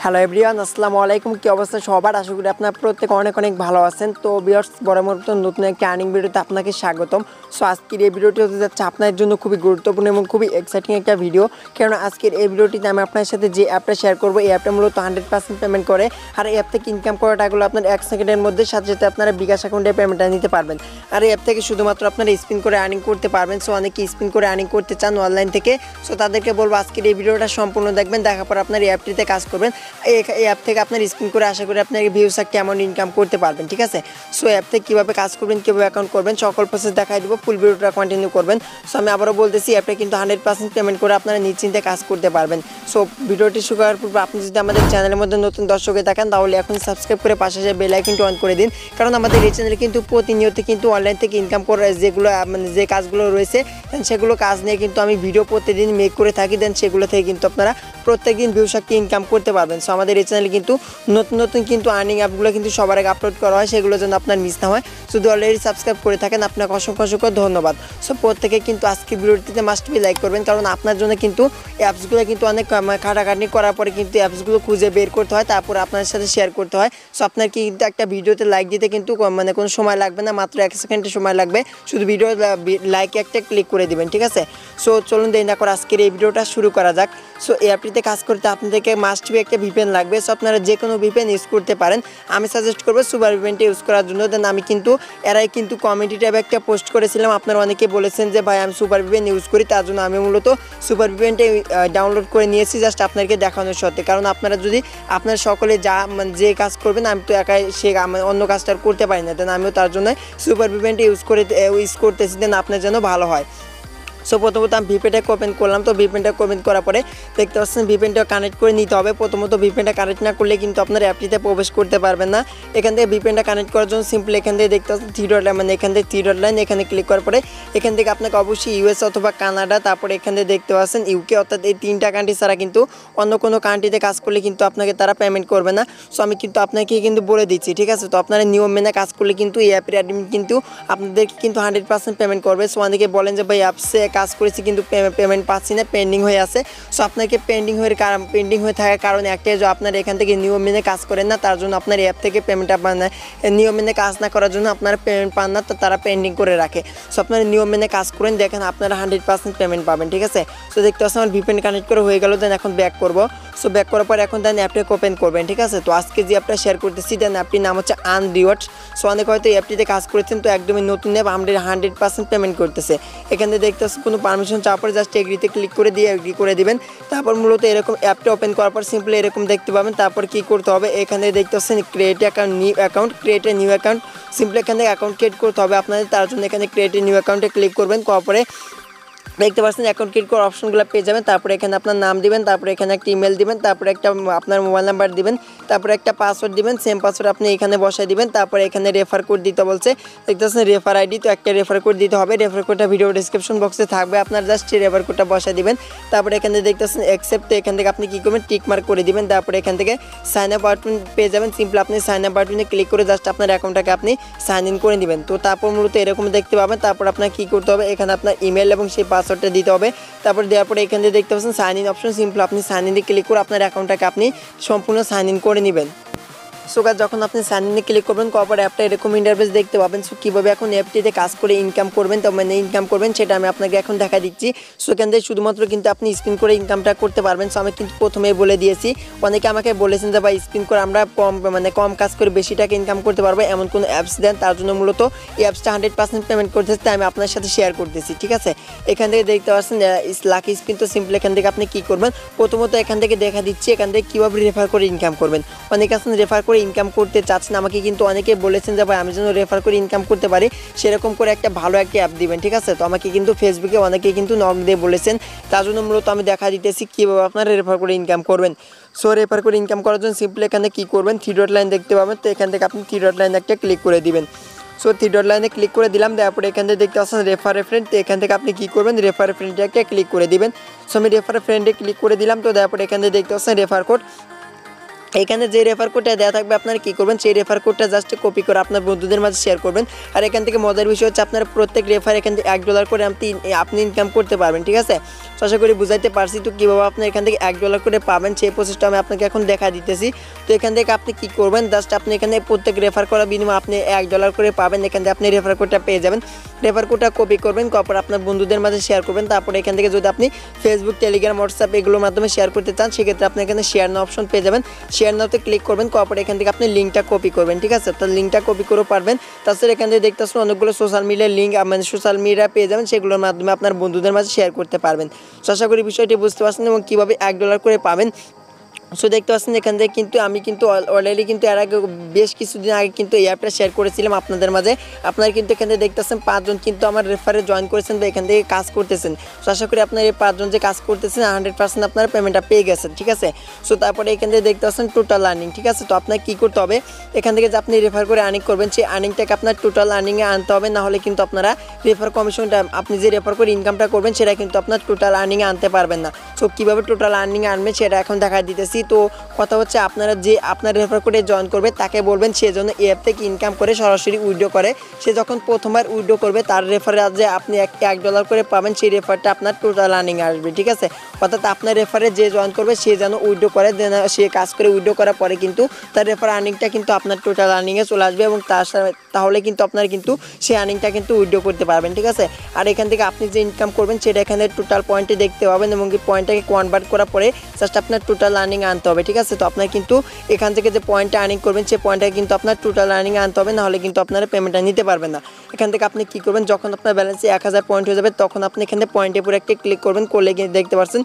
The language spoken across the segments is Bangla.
হ্যালো এভরিওয়ান, আসসালামু আলাইকুম। কি অবস্থা সবার? আশা করি আপনারা প্রত্যেকে অনেক অনেক ভালো আছেন। তো ভিউয়ার্স, বরাবর মতো নতুন একটা আর্নিং ভিডিওতে আপনাকে স্বাগতম। সো আজকের এই ভিডিওটি হতে যাচ্ছে আপনার জন্য খুবই গুরুত্বপূর্ণ এবং খুবই এক্সাইটিং একটা ভিডিও। কারণ আজকের এই ভিডিওটিতে আমি আপনার সাথে যে অ্যাপটা শেয়ার করবো, এই অ্যাপটা মূলত 100% পেমেন্ট করে। আর এই অ্যাপ থেকে ইনকাম করার টাকাগুলো আপনার 1 সেকেন্ডের মধ্যে সাথে সাথে আপনারা বিকাশ অ্যাকাউন্টে পেমেন্টটা নিতে পারবেন। আর এই অ্যাপ থেকে শুধুমাত্র আপনারা স্পিন করে আর্নিং করতে পারবেন। সো অনেকে স্পিন করে আর্নিং করতে চান অনলাইন থেকে। সো তাদেরকে বলবো আজকের এই ভিডিওটা সম্পূর্ণ দেখবেন, দেখার পর আপনার এই অ্যাপটিতে কাজ করবেন। এই অ্যাপ থেকে আপনার স্পিন করে আশা করি আপনার ভিউজ কেমন ইনকাম করতে পারবেন, ঠিক আছে? সো অ্যাপ থেকে কীভাবে কাজ করবেন, কীভাবে অ্যাকাউন্ট করবেন, সকল প্রসেস দেখাই দেবো। ফুল ভিডিওটা কন্টিনিউ করবেন। সো আমি আবারও বলতেছি, অ্যাপটা কিন্তু 100% পেমেন্ট করে আপনারা নিশ্চিন্তে কাজ করতে পারবেন। সো ভিডিওটি শুরু করার পূর্বে আপনি যদি আমাদের চ্যানেলের মধ্যে নতুন দর্শক হয়ে থাকেন, তাহলে এখন সাবস্ক্রাইব করে পাশে যে বেল আইকনটি অন করে দিন। কারণ আমাদের এই চ্যানেলে কিন্তু প্রতিনিয়ত কিন্তু অনলাইন থেকে ইনকাম করার যেগুলো যে কাজগুলো রয়েছে সেগুলো কাজ নিয়ে কিন্তু আমি ভিডিও প্রতিদিন মেক করে থাকি। দেন সেগুলো থেকে কিন্তু আপনারা প্রত্যেকদিন ভিউজ ইনকাম করতে পারবেন। সো আমাদের এই চ্যানেলে কিন্তু নতুন নতুন কিন্তু আর্নিং অ্যাপগুলো কিন্তু সবার আগে আপলোড করা হয়, সেগুলো যেন আপনার মিস না হয়। যদি অলরেডি সাবস্ক্রাইব করে থাকেন, আপনাকে অসংখ্য অসংখ্য ধন্যবাদ। সো প্রত্যেকে কিন্তু আজকের ভিডিওটিতে মাস্ট বি লাইক করবেন, কারণ আপনার জন্য কিন্তু অ্যাপসগুলো কিন্তু অনেক খাটাখাটনি করার পরে কিন্তু অ্যাপসগুলো খুঁজে বের করতে হয়, তারপর আপনার সাথে শেয়ার করতে হয়। সো আপনার কিন্তু একটা ভিডিওতে লাইক দিতে কিন্তু কোনো সময় লাগবে না, মাত্র 1 সেকেন্ডের সময় লাগবে। শুধু ভিডিও লাইক একটা ক্লিক করে দিবেন, ঠিক আছে? সো চলুন দেরি না করে আজকের এই ভিডিওটা শুরু করা যাক। সো এই অ্যাপটিতে কাজ করতে আপনাদেরকে মাস্ট বি একটা ভিপিএন লাগবে। সো আপনারা যে কোনো ভিপিএন ইউজ করতে পারেন। আমি সাজেস্ট করবো সুপার ভিপিএনটা ইউজ করার জন্য। দেন আমি কিন্তু এরাই কিন্তু কমিউনিটি ট্যাবে একটা পোস্ট করেছিলাম। আপনারা অনেকে বলেছেন যে ভাই আমি সুপার ভিপিএন ইউজ করি, তার জন্য আমি মূলত সুপার ভিপিএনটা ডাউনলোড করে নিয়েছি জাস্ট আপনাদেরকে দেখানোর সাথে। কারণ আপনারা যদি আপনারা সকলে যে কাজ করবেন, আমি তো একাই অন্য কাজটা করতে পারি না। দেন আমিও তার জন্য সুপার ভিপিএনটা ইউজ করতেছি, দেন আপনার যেন ভালো হয়। সো প্রথমত আমি ভিপিএনটা ওপেন করলাম। তো ভিপিএনটা ওপেন করার পরে দেখতে পাচ্ছেন ভিপিএনটা কানেক্ট করে নিতে হবে। প্রথমত ভিপিএনটা কানেক্ট না করলে কিন্তু আপনার অ্যাপটিতে প্রবেশ করতে পারবেন না। এখান থেকে ভিপিএনটা কানেক্ট করার জন্য সিম্পল এখান থেকে দেখতে পাচ্ছেন থ্রি ডট লাইন, এখান থেকে থ্রি ডট লাইন, এখানে ক্লিক করার পরে এখান থেকে আপনাকে অবশ্যই ইউএস অথবা কানাডা, তারপরে এখান থেকে দেখতে পাচ্ছেন ইউকে, অর্থাৎ এই 3টা কান্ট্রি ছাড়া কিন্তু অন্য কোনো কান্ট্রিতে কাজ করলে কিন্তু আপনাকে তারা পেমেন্ট করবে না। সো আমি কিন্তু আপনাকে কিন্তু বলে দিচ্ছি, ঠিক আছে? তো আপনারা নিয়ম মেনে কাজ করলে কিন্তু এই অ্যাপের অ্যাডমিন কিন্তু আপনাদেরকে কিন্তু 100% পেমেন্ট করবে। সো অনেকে বলেন যে ভাই অ্যাপসে কাজ করেছি কিন্তু পেমেন্ট পাচ্ছি না, পেন্ডিং হয়ে আছে। সো আপনাকে পেন্ডিং হয়ে থাকার কারণে একটাই, যে আপনার এখান থেকে নিয়ম মেনে কাজ করেন না, তার জন্য আপনার অ্যাপ থেকে পেমেন্ট নিয়ম মেনে কাজ না করার জন্য আপনারা পেমেন্ট পান না, তো তারা পেন্ডিং করে রাখে। সো আপনারা নিয়ম মেনে কাজ করেন, দেখেন আপনারা 100% পেমেন্ট পাবেন, ঠিক আছে? সো দেখতে পাচ্ছেন আমার ভিপিএন কানেক্ট করে হয়ে গেল। দেন এখন ব্যাক করবো। সো ব্যাক করার পর এখন দেন অ্যাপটাকে ওপেন করবেন, ঠিক আছে? তো আজকে যে অ্যাপটা শেয়ার করতেছি, দেন অ্যাপটির নাম হচ্ছে আর্ন রিওয়ার্ডস। সো অনেক হয়তো এই অ্যাপটিতে কাজ করেছেন, তো একদমই নতুন অ্যাপ, 100% পেমেন্ট করতেছে। এখানে দেখতে পাচ্ছেন কোনো পারমিশন চাওয়ার পরে জাস্ট এগ্রিতে ক্লিক করে দিয়ে এগ্রি করে দিবেন। তারপর মূলত এরকম অ্যাপটা ওপেন করার পর সিম্পলি এরকম দেখতে পাবেন। তারপর কী করতে হবে, এখানে দেখতে পাচ্ছেন create create a new account. Simply এখান থেকে অ্যাকাউন্ট ক্রিয়েট করতে হবে আপনাদের, তার জন্য এখানে ক্রিয়েট এ নিউ অ্যাকাউন্টে ক্লিক করবেন। করার পরে দেখতে পাচ্ছেন অ্যাকাউন্ট ক্রিয়েট করার অপশনগুলো পেয়ে যাবেন। তারপরে এখানে আপনার নাম দিবেন, তারপরে এখানে একটা ইমেল দিবেন, তারপরে একটা আপনার মোবাইল নাম্বার দিবেন, তারপরে একটা পাসওয়ার্ড দিবেন। সেম পাসওয়ার্ড আপনি এখানে বসাই দিবেন। তারপরে এখানে রেফার কোড দিতে বলছে, দেখতে পাচ্ছেন রেফার আইডি, তো একটা রেফার কোড দিতে হবে। রেফার কোডটা ভিডিও ডিসক্রিপশন বক্সে থাকবে, আপনার জাস্ট রেফার কোডটা বসাই দিবেন। তারপরে এখানে দেখতে পাচ্ছেন অ্যাকসেপ্ট, তো এখান থেকে আপনি কী করবেন, টিক মার্ক করে দিবেন। তারপরে এখান থেকে সাইন আপ বাটন পেয়ে যাবেন। সিম্পল আপনি সাইন আপ বাটনে ক্লিক করে জাস্ট আপনার অ্যাকাউন্টটাকে আপনি সাইন ইন করে নেবেন। তো তারপর মূলত এরকম দেখতে পাবেন। তারপর আপনার কী করতে হবে, এখানে আপনার ইমেল এবং সেই পাসওয়ার্ডটা দিতে হবে। তারপর দেওয়ার পরে এখান থেকে দেখতে পাচ্ছেন সাইন ইন অপশন, সিম্পল আপনি সাইন ইনে ক্লিক করে আপনার অ্যাকাউন্টটাকে আপনি সম্পূর্ণ সাইন ইন করে নেবেন। সো গাইস, যখন আপনি সাইন ইনে ক্লিক করবেন, করার পরে অ্যাপটা এরকম ইন্টারফেস দেখতে পাবেন। সো কীভাবে এখন অ্যাপটিতে কাজ করে ইনকাম করবেন, তো ইনকাম করবেন সেটা আমি আপনাকে এখন দেখা দিচ্ছি। সো এখান থেকে শুধুমাত্র কিন্তু আপনি স্পিন করে ইনকামটা করতে পারবেন। সো আমি কিন্তু প্রথমেই বলে দিয়েছি, অনেকে আমাকে বলেছেন যে ভাই স্পিন করে আমরা কম কাজ করে বেশি টাকা ইনকাম করতে পারবো, এমন কোনো অ্যাপস দেন। তার জন্য মূলত এই অ্যাপসটা 100% পেমেন্ট করতেছে, তাই আমি আপনার সাথে শেয়ার করতেছি, ঠিক আছে? এখান থেকে দেখতে পাচ্ছেন লাকি স্পিন। তো সিম্পল এখান থেকে আপনি কী করবেন, প্রথমত এখান থেকে দেখা দিচ্ছি এখান থেকে কীভাবে রেফার করে ইনকাম করবেন। অনেকে আছেন রেফার করে ইনকাম করতে চাচ্ছেন, আমাকে কিন্তু অনেকে বলেছেন যে ভাই আমি যেন রেফার করে ইনকাম করতে পারি, সেরকম করে একটা ভালো একটা অ্যাপ দিবেন, ঠিক আছে? তো আমাকে কিন্তু ফেসবুকে অনেকে কিন্তু নক দিয়ে বলেছেন, তার জন্য মূলত আমি দেখা দিতেছি কীভাবে আপনারা রেফার করে ইনকাম করবেন। সো রেফার করে ইনকাম করার জন্য সিম্পলি এখানে কী করবেন, থ্রি ডট লাইন দেখতে পাবেন। তো এখান থেকে আপনি থ্রি ডট লাইন একটা ক্লিক করে দিবেন। সো থ্রি ডট লাইনে ক্লিক করে দিলাম। তারপরে এখান থেকে দেখতে পাচ্ছেন রেফার ফ্রেন্ড, তো এখান থেকে আপনি কী করবেন, রেফার ফ্রেন্ডে একটা ক্লিক করে দিবেন। সো আমি রেফার ফ্রেন্ডে ক্লিক করে দিলাম। তো তারপরে এখান থেকে দেখতে পাচ্ছেন রেফার কোড, এখানে যে রেফার কোডটা দেওয়া থাকবে আপনারা কী করবেন, সেই রেফার কোডটা জাস্ট কপি করে আপনার বন্ধুদের মাঝে শেয়ার করবেন। আর এখান থেকে মজার বিষয় হচ্ছে আপনার প্রত্যেক রেফার এখান থেকে $1 করে আপনি ইনকাম করতে পারবেন, ঠিক আছে। তো আশা করি বুঝাইতে পারছি। তো কীভাবে আপনি এখান থেকে $1 করে পাবেন সেই প্রসেসটা আমি আপনাকে এখন দেখা দিতেছি। তো এখান থেকে আপনি কী করবেন, জাস্ট আপনি এখানে প্রত্যেক রেফার করার বিনিময়ে আপনি $1 করে পাবেন। এখান থেকে আপনি রেফার কোডটা পেয়ে যাবেন। রেফার কোডটা কপি করবেন, তারপর আপনার বন্ধুদের মাঝে শেয়ার করবেন। তারপরে এখান থেকে যদি আপনি ফেসবুক, টেলিগ্রাম, হোয়াটসঅ্যাপ এগুলোর মাধ্যমে শেয়ার করতে চান, সেক্ষেত্রে আপনি এখানে শেয়ার নাও অপশন পেয়ে যাবেন। শেয়ার নাওতে ক্লিক করবেন, তারপরে এখান থেকে আপনি লিঙ্কটা কপি করবেন, ঠিক আছে। তো লিঙ্কটা কপি করেও পারবেন। তাছাড়া এখান থেকে দেখতে আসুন অনেকগুলো সোশ্যাল মিডিয়ার লিঙ্ক, মানে সোশ্যাল মিডিয়া পেয়ে যাবেন, সেগুলোর মাধ্যমে আপনার বন্ধুদের মাঝে শেয়ার করতে পারবেন। তো আশা করি বিষয়টি বুঝতে পারছেন এবং কীভাবে $1 করে পাবেন। সো দেখতে পাচ্ছেন এখান থেকে কিন্তু আমি কিন্তু অলরেডি কিন্তু এর আগে বেশ কিছুদিন আগে কিন্তু এই অ্যাপটা শেয়ার করেছিলাম আপনাদের মাঝে। আপনারা কিন্তু এখান থেকে দেখতে পাচ্ছেন 5 জন কিন্তু আমার রেফারে জয়েন করেছেন বা এখান থেকে কাজ করতেছেন। সো আশা করি আপনার এই 5 জন যে কাজ করতেছেন 100% আপনারা পেমেন্টটা পেয়ে গেছেন, ঠিক আছে। সো তারপরে এখান থেকে দেখতে পাচ্ছেন টোটাল আর্নিং, ঠিক আছে। তো আপনার কী করতে হবে, এখান থেকে যে আপনি রেফার করে আর্নিং করবেন সেই আর্নিংটাকে আপনার টোটাল আর্নিংয়ে আনতে হবে, না হলে কিন্তু আপনারা রেফার কমিশনটা আপনি যে রেফার করে ইনকামটা করবেন সেটা কিন্তু আপনার টোটাল আর্নিংয়ে আনতে পারবেন না। সো কীভাবে টোটাল আর্নিংয়ে আনবেন সেটা এখন দেখা দিতেছি। তো কথা হচ্ছে আপনারা যে আপনার রেফার করে জয়েন করবে তাকে বলবেন সে যেন এই অ্যাপ থেকে ইনকাম করে সরাসরি উইথড্র করে। সে যখন প্রথমবার উইথড্র করবে তার রেফারে যে আপনি $1 করে পাবেন সেই রেফারটা আপনার টোটাল আর্নিং আসবে, ঠিক আছে। অর্থাৎ আপনার রেফারে যে জয়েন করবে সে যেন উইথড্র করে, দেন সে কাজ করে উইথড্র করার পরে কিন্তু তার রেফার আর্নিংটা কিন্তু আপনার টোটাল আর্নিংয়ে চলে আসবে এবং তাহলে কিন্তু আপনার কিন্তু সেই আর্নিংটা কিন্তু উইথড্র করতে পারবেন, ঠিক আছে। আর এখান থেকে আপনি যে ইনকাম করবেন সেটা এখানে টোটাল পয়েন্টে দেখতে পাবেন এবং এই পয়েন্টটাকে কনভার্ট করার পরে জাস্ট আপনার টোটাল আর্নিং আনতে হবে, ঠিক আছে। তো আপনার কিন্তু এখান থেকে যে পয়েন্টটা আর্নিং করবেন সেই পয়েন্টটা কিন্তু আপনার টোটাল আর্নিং আনতে হবে, নাহলে কিন্তু আপনারা পেমেন্টটা নিতে পারবেন না। এখান থেকে আপনি কী করবেন, যখন আপনার ব্যালেন্সে 1000 পয়েন্ট হয়ে যাবে তখন আপনি এখানে পয়েন্টের উপর একটা ক্লিক করবেন, করলে দেখতে পাচ্ছেন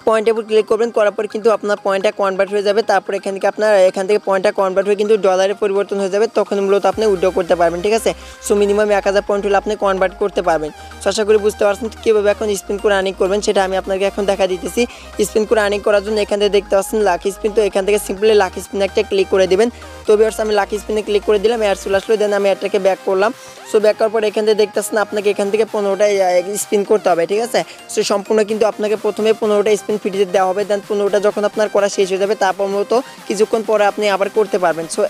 পয়েন্টের উপর ক্লিক করবেন, করার পর কিন্তু আপনার পয়েন্টটা কনভার্ট হয়ে যাবে। তারপর এখান থেকে পয়েন্টটা কনভার্ট হয়ে কিন্তু ডলারে পরিবর্তন হয়ে যাবে, তখন মূলত আপনি উইথড্র করতে পারবেন, ঠিক আছে। সো মিনিমাম 1000 পয়েন্ট হলে আপনি কনভার্ট করতে পারবেন। সো আশা করি বুঝতে পারছেন কীভাবে এখন স্পিন করে আর্নিং করবেন সেটা আমি আপনাকে এখন দেখা দিতেছি। স্পিন করে আর্নিং করার জন্য এখান থেকে দেখতে পাচ্ছেন লাকি স্পিন। তো এখান থেকে সিম্পলি লাকি স্পিন একটা ক্লিক করে দেবেন। তো ভিউয়ার্স আমি লাকি স্পিনে ক্লিক করে দিলাম, অ্যাড চলে আসলো, দেন আমি এটাকে ব্যাক করলাম। সো ব্যাক করার পর এখান থেকে দেখতে পাচ্ছেন আপনাকে এখান থেকে 15টা স্পিন করতে হবে, ঠিক আছে। সো সম্পূর্ণ কিন্তু আপনাকে প্রথমে 15টা স্পিন ফ্রিতে দেওয়া হবে, দেন 15টা যখন আপনার করা শেষ হয়ে যাবে তারপর মূলত কিছুক্ষণ পরে আপনি আবার করতে পারবেন। সো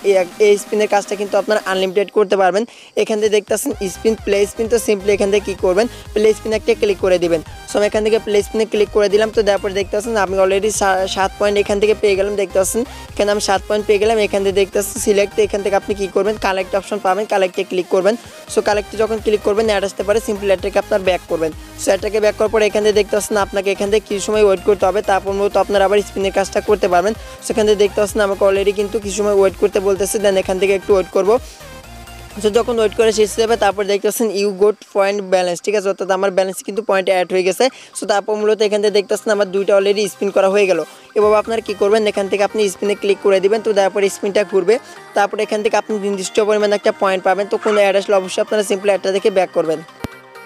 এই স্পিনের কাজটা কিন্তু আপনার আনলিমিটেড করতে পারবেন। এখান থেকে দেখতে পাচ্ছেন স্পিন, প্লে স্পিন। তো সিম্পলি এখান থেকে কী করবেন, প্লে স্পিনে একটা ক্লিক করে দিবেন। সো আমি এখান থেকে প্লে স্পিনে ক্লিক করে দিলাম। তো তারপরে দেখতে পাচ্ছেন আমি অলরেডি 7 পয়েন্ট এখান থেকে পেয়ে গেলাম, দেখতে পাচ্ছেন এখানে আমি 7 পয়েন্ট পেয়ে গেলাম। এখান থেকে দেখতে পাচ্ছেন সিলেক্ট, এখান থেকে আপনি কী করবেন, কালেক্ট অপশন পাবেন, কালেক্টে ক্লিক করবেন। সো কালেক্টে যখন ক্লিক করবেন অ্যাড আসতে পারে, সিম্পলি এটাকে আপনার ব্যাক করবেন। সো এটাকে ব্যাক করার পর এখান থেকে দেখতে পাচ্ছেন আপনাকে এখান থেকে কিছু সময় ওয়েট করতে হবে, তারপর মূলত আপনার আবার স্পিনের কাজটা করতে পারবেন। সেখান থেকে দেখতে পাচ্ছেন আমাকে অলরেডি কিন্তু কিছু সময় ওয়েট করতে বলতেছে, দেন এখান থেকে একটু ওয়েট করবো। সো যখন ওয়েট করে শেষ হয়ে যাবে তারপর দেখতে পাচ্ছেন ইউ গোট পয়েন্ট ব্যালেন্স, ঠিক আছে। অর্থাৎ আমার ব্যালেন্স কিন্তু পয়েন্ট অ্যাড হয়ে গেছে। সো তারপর মূলত এখান থেকে দেখতে পাচ্ছেন আমার 2টা অলরেডি স্পিন করা হয়ে গেল। এভাবে আপনার কী করবেন, এখান থেকে আপনি স্পিনে ক্লিক করে দিবেন। তো তারপরে স্পিনটা ঘুরবে, তারপর এখান থেকে আপনি নির্দিষ্ট পরিমাণে একটা পয়েন্ট পাবেন। তো কোনো অ্যাড আসলে অবশ্যই আপনারা সিম্পলি অ্যাডটা দেখে ব্যাক করবেন।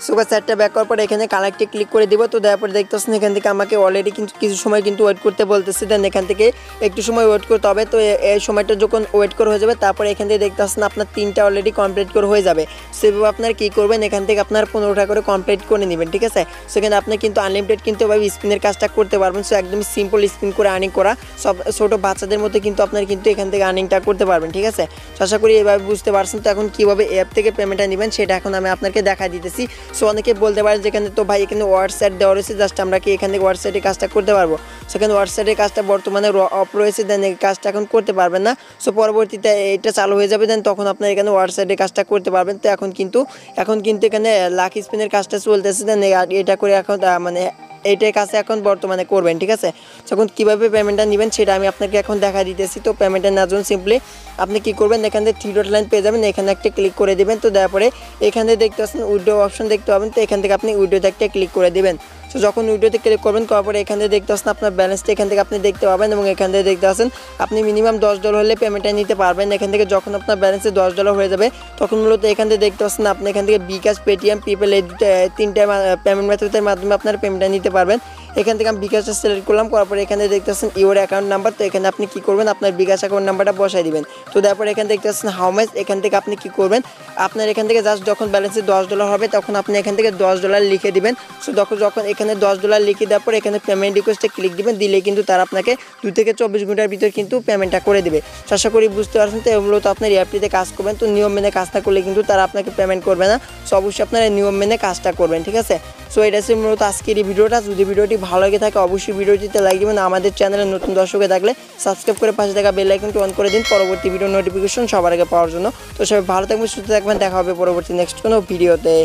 সো সেটটা ব্যাক করার পর এখানে কালেক্টে ক্লিক করে দিব। তো তারপরে দেখতে পাচ্ছেন এখান থেকে আমাকে অলরেডি কিন্তু কিছু সময় কিন্তু ওয়েট করতে বলতেছে, দেন এখান থেকে একটু সময় ওয়েট করতে হবে। তো এই সময়টা যখন ওয়েট করে হয়ে যাবে তারপরে এখান থেকে দেখতে পাচ্ছেন আপনার 3টা অলরেডি কমপ্লিট করে হয়ে যাবে। সেভাবে আপনার কী করবেন, এখান থেকে আপনার 15টা করে কমপ্লিট করে নেবেন, ঠিক আছে। সেখানে আপনি কিন্তু আনলিমিটেড কিন্তু এভাবে স্পিনের কাজটা করতে পারবেন। সো একদমই সিম্পল স্পিন করে আর্নিং করা, সব ছোটো বাচ্চাদের মধ্যে কিন্তু আপনার কিন্তু এখান থেকে আর্নিংটা করতে পারবেন, ঠিক আছে। তো আশা করি এভাবে বুঝতে পারছেন। তো এখন কীভাবে অ্যাপ থেকে পেমেন্টটা নেবেন সেটা এখন আমি আপনাকে দেখা দিতেছি। সো অনেকে বলতে পারে যেখানে তো ভাই এখানে হোয়াটসঅ্যাপ দেওয়া রয়েছে, জাস্ট আমরা কি এখান থেকে হোয়াটসঅ্যাপে কাজটা করতে পারবো। সেখানে হোয়াটসঅ্যাপের কাজটা বর্তমানে অফ রয়েছে, দেন এই কাজটা এখন করতে পারবেন না। সো পরবর্তীতে এটা চালু হয়ে যাবে, দেন তখন আপনার এখানে হোয়াটসঅ্যাপে কাজটা করতে পারবেন। তো এখন কিন্তু এখানে লাকি স্পিনের কাজটা চলতেছে, দেন এটা করে এখন মানে এইটার কাছে এখন বর্তমানে করবেন, ঠিক আছে। যখন কীভাবে পেমেন্টটা নেবেন সেটা আমি আপনাকে এখন দেখা দিতেছি। তো পেমেন্টটা নেওয়ার জন্য সিম্পলি আপনি কী করবেন, এখান থেকে 3 ডট লাইন পেয়ে যাবেন, এখানে একটা ক্লিক করে দেবেন। তো তারপরে এখানে দেখতে পাচ্ছেন উইড্রো অপশন দেখতে পাবেন। তো এখান থেকে আপনি উইড্রোতে একটা ক্লিক করে দেবেন। সো যখন উইড্রোতে ক্লিক করবেন করার পরে এখান থেকে দেখতে পাচ্ছেন আপনার ব্যালেন্সটা এখান থেকে আপনি দেখতে পাবেন এবং এখান থেকে দেখতে পাচ্ছেন আপনি মিনিমাম $10 হলে পেমেন্টটা নিতে পারবেন। এখান থেকে যখন আপনার ব্যালেন্সে $10 হয়ে যাবে তখন মূলত এখান থেকে দেখতে পাচ্ছেন আপনি এখান থেকে বিকাশ, পেটিএম, পিপল এই 3টা পেমেন্ট মেথডের মাধ্যমে আপনার পেমেন্টটা নিতে পারবেন। এখান থেকে আমি বিকাশটা সিলেক্ট করলাম, করার পরে এখানে দেখতে পাচ্ছেন ইউর অ্যাকাউন্ট নাম্বার। তো এখানে আপনি কী করবেন, আপনার বিকাশ অ্যাকাউন্ট নাম্বারটা বসাই দিবেন। তো তারপরে এখানে দেখতে পাচ্ছেন হাউ মাচ, এখান থেকে আপনি কী করবেন, আপনার এখান থেকে জাস্ট যখন ব্যালেন্সে $10 হবে তখন আপনি এখান থেকে $10 লিখে দিবেন। সো যখন এখানে $10 লিখে দেওয়ার পর এখানে পেমেন্ট রিকোয়েস্টে ক্লিক দিবেন, দিলে কিন্তু তারা আপনাকে 2 থেকে 24 ঘন্টার ভিতর কিন্তু পেমেন্টটা করে দিবে। আশা করি বুঝতে পারছেন। তো এগুলো তো আপনার অ্যাপটিতে কাজ করবেন, তো নিয়ম মেনে কাজটা করলে কিন্তু তারা আপনাকে পেমেন্ট করবে না। সো অবশ্যই আপনারা নিয়ম মেনে কাজটা করবেন, ঠিক আছে। সো এটা ছিল মূলত আজকের এই ভিডিওটা। যদি ভিডিওটি ভালো লাগে থাকে অবশ্যই ভিডিওটিতে লাইক দিবেন। আমাদের চ্যানেলে নতুন দর্শক হয়ে থাকলে সাবস্ক্রাইব করে পাশে থাকা বেল আইকনটি অন করে দিন পরবর্তী ভিডিও নোটিফিকেশন সবার আগে পাওয়ার জন্য। তো সবাই ভালো থাকবেন, সুস্থ থাকবেন, দেখা হবে পরবর্তী নেক্সট কোনো ভিডিওতে।